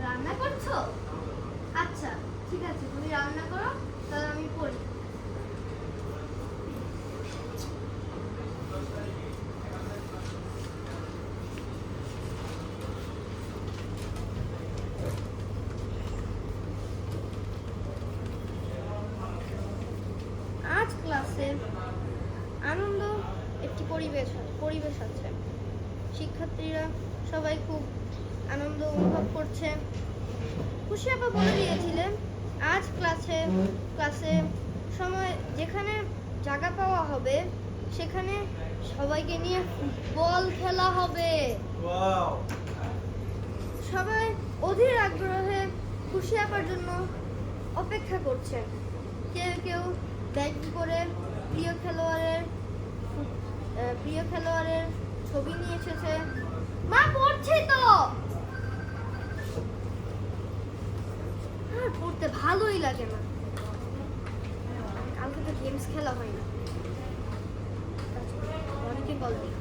রান্না করছো? আচ্ছা ঠিক আছে, তুমি রান্না করো, তাহলে আমি পড়ি। আজ ক্লাসে আনন্দ একটি পরিবেশ আছে। শিক্ষার্থীরা সবাই খুব আনন্দ অনুভব করছে। খুশি আপা বলে দিয়েছিলেন আজ ক্লাসে সময় যেখানে জায়গা পাওয়া হবে সেখানে সবাইকে নিয়ে ফুটবল খেলা হবে। সবাই অধীর আগ্রহে খুশি আপার জন্য অপেক্ষা করছেন। কেউ কেউ ব্যাগ করে প্রিয় খেলোয়াড়ের ছবি নিয়ে এসেছে। মা পড়ছি তো। আর পড়তে ভালোই লাগে না, কালকে তো গেমস খেলা হয় না। অনেকে কল দিই।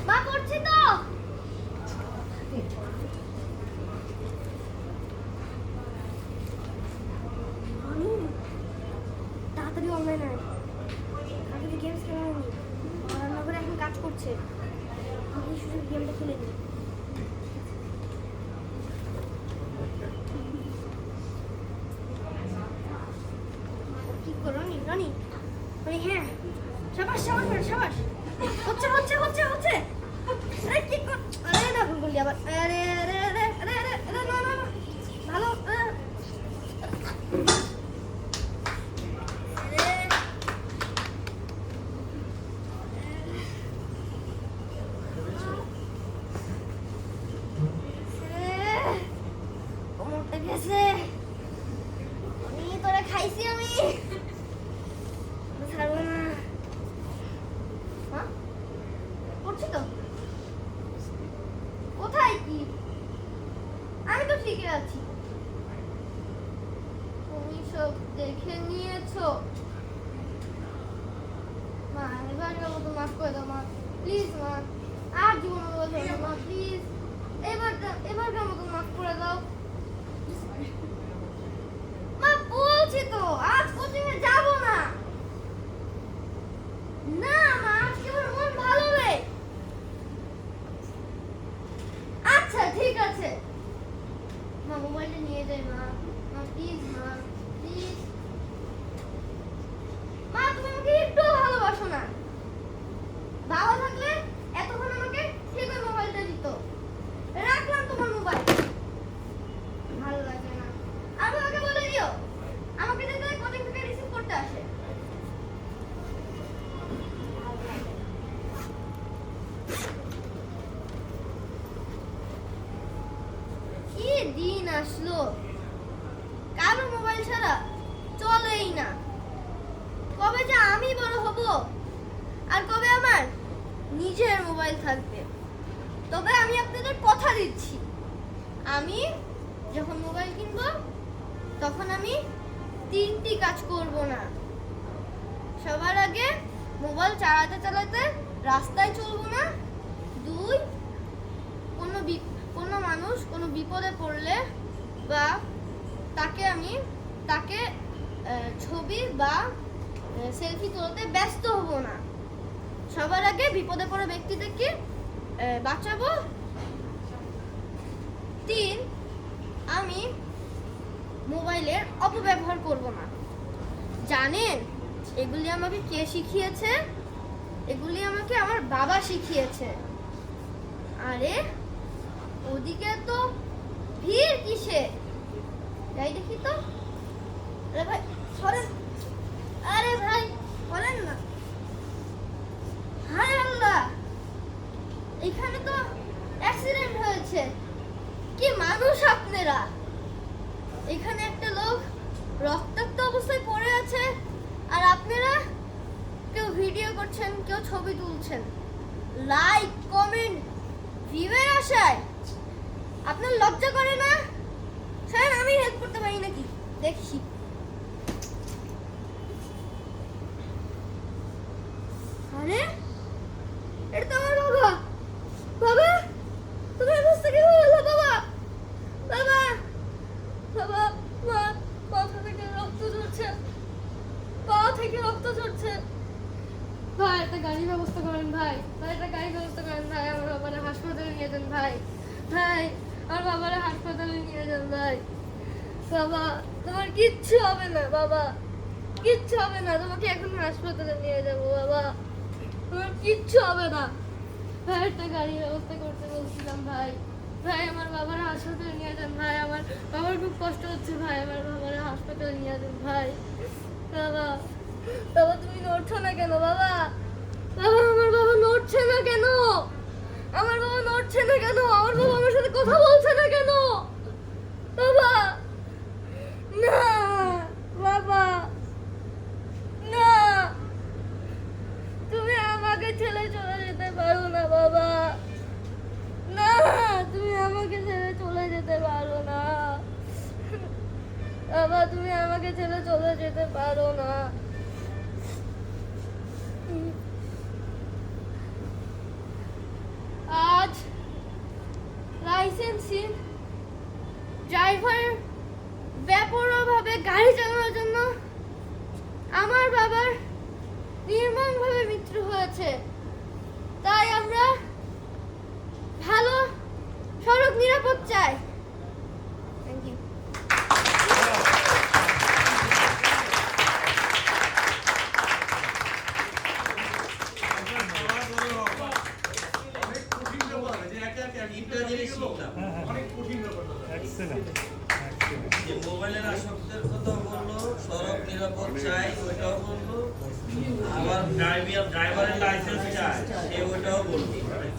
মা পড়ছি তো। তাড়াতাড়ি অনলাইন আয়, কালকে তো গেমস খেলা হয়নি, রান্নাঘরে এখন কাজ করছে। আমি শুধু গেমটা খেলে নিই। কি করো নি রানি? হ্যাঁ, সাবাস সাবাস সাবাস। হচ্ছে হচ্ছে হচ্ছে হচ্ছে। আরে কি কর? আরে না ভুল করলি আবার। আরে আরে আরে আরে আরে আরে না না ভালো। খাইছি আমি, ছাড়বো না। পড়ছি তো। কোথায় কি? আমি তো ঠিকই আছি। তুমি সব দেখে নিয়েছো। মা এবারকার মতো মাফ করে দাও মা, প্লিজ মা। আর জীবনে বলবো না মা, প্লিজ। এবারকার মতো মাফ করে দাও মা। বলছি তো আজ কোচিং এ যাবো না। না মা, আজকে আমার মন ভালো নেই। আচ্ছা ঠিক আছে মা, মোবাইলটা নিয়ে যাই মা। মা প্লিজ মা, প্লিজ। মা তুমি আমাকে একটু ভালোবাসো না? বাবা থাকলে এতক্ষণ আমাকে ঠিক ওই মোবাইলটা দিত। রাখলাম তোমার মোবাইল, ভালো লাগে না। আর আমাকে বলে দিও আমাকে যাতে কোচিং থেকে রিসিভ করতে আসে। কি দিন আসলো, কারো মোবাইল ছাড়া চলেই না। কবে যে আমি বড় হব আর কবে আমার নিজের মোবাইল থাকবে। তবে আমি আপনাদের কথা দিচ্ছি, আমি যখন মোবাইল কিনবো তখন আমি 3টি কাজ করব না। সবার আগে মোবাইল চালাতে চালাতে রাস্তায় চলবো না। 2, কোনো মানুষ কোনো বিপদে পড়লে বা তাকে ছবি বা সেলফি তুলতে ব্যস্ত হব না। সবার আগে বিপদে পড়া ব্যক্তিদেরকে বাঁচাবো। 3, আমি মোবাইলের অপব্যবহার করব না। জানেন এগুলি আমাকে কে শিখিয়েছে? এগুলি আমাকে আমার বাবা শিখিয়েছে। আরে ওদিকে তো ভিড় কিসে? যাই দেখি তো। আরে ভাই সরেন, আরে ভাই বলেন না। হায় আল্লাহ, এখানে তো অ্যাক্সিডেন্ট হয়েছে। কি মানুষ আপনারা! এখানে একটা লোক রক্তাক্ত অবস্থায় পড়ে আছে আর আপনারা কেউ ভিডিও করছেন, কেউ ছবি তুলছেন। লাইক কমেন্ট ভিউয়ের আশায় আপনার লজ্জা করে না? স্যার আমি হেল্প করতে পারি নাকি দেখি। আরে এটা তো আমার বাবা। বাবা তুমি এই অবস্থা কিভাবে হলো বাবা? বাবা বাবা মাথা থেকে রক্ত ঝরছে, পা থেকে রক্ত ঝরছে। ভাই একটা গাড়ির ব্যবস্থা করেন ভাই, একটা গাড়ির ব্যবস্থা করেন ভাই। আমার বাবারা হাসপাতালে নিয়ে যান ভাই। আমার বাবারা হাসপাতালে নিয়ে যান ভাই। বাবা তোমার কিচ্ছু হবে না বাবা, কিচ্ছু হবে না। তোমাকে এখন হাসপাতালে নিয়ে যাবো বাবা, তোমার কিচ্ছু হবে না। ভাই একটা গাড়ির ব্যবস্থা করতে বলছিলাম ভাই। আমার বাবার হাসপাতালে নিয়ে যান ভাই। আমার বাবার খুব কষ্ট হচ্ছে ভাই, আমার বাবার হাসপাতালে নিয়ে যান ভাই। বাবা তুমি নড়ছো না কেন বাবা? আমার বাবা নড়ছে না কেন? আমার বাবা নড়ছে না কেন? আমার বাবা আমার সাথে কথা বলছে না কেন? বাবা না, বাবা না, তুমি আমাকে ছেড়ে চলে যেতে পারো না বাবা। না, তুমি আমাকে ছেড়ে চলে যেতে পারো না বাবা, তুমি আমাকে ছেড়ে চলে যেতে পারো না। আজ লাইসেন্সহীন ড্রাইভার বেপরোয়াভাবে গাড়ি চালানোর জন্য আমার বাবার নির্মমভাবে মৃত্যু হয়েছে। তাই আমরা ভালো সড়ক নিরাপদ চাই। Thank you. যে মোবাইলের আসক্তের কথা বললো, সড়ক নিরাপদ চাই ওইটাও বললো, আবার ড্রাইভারের লাইসেন্স চাই সে ওইটাও বললো।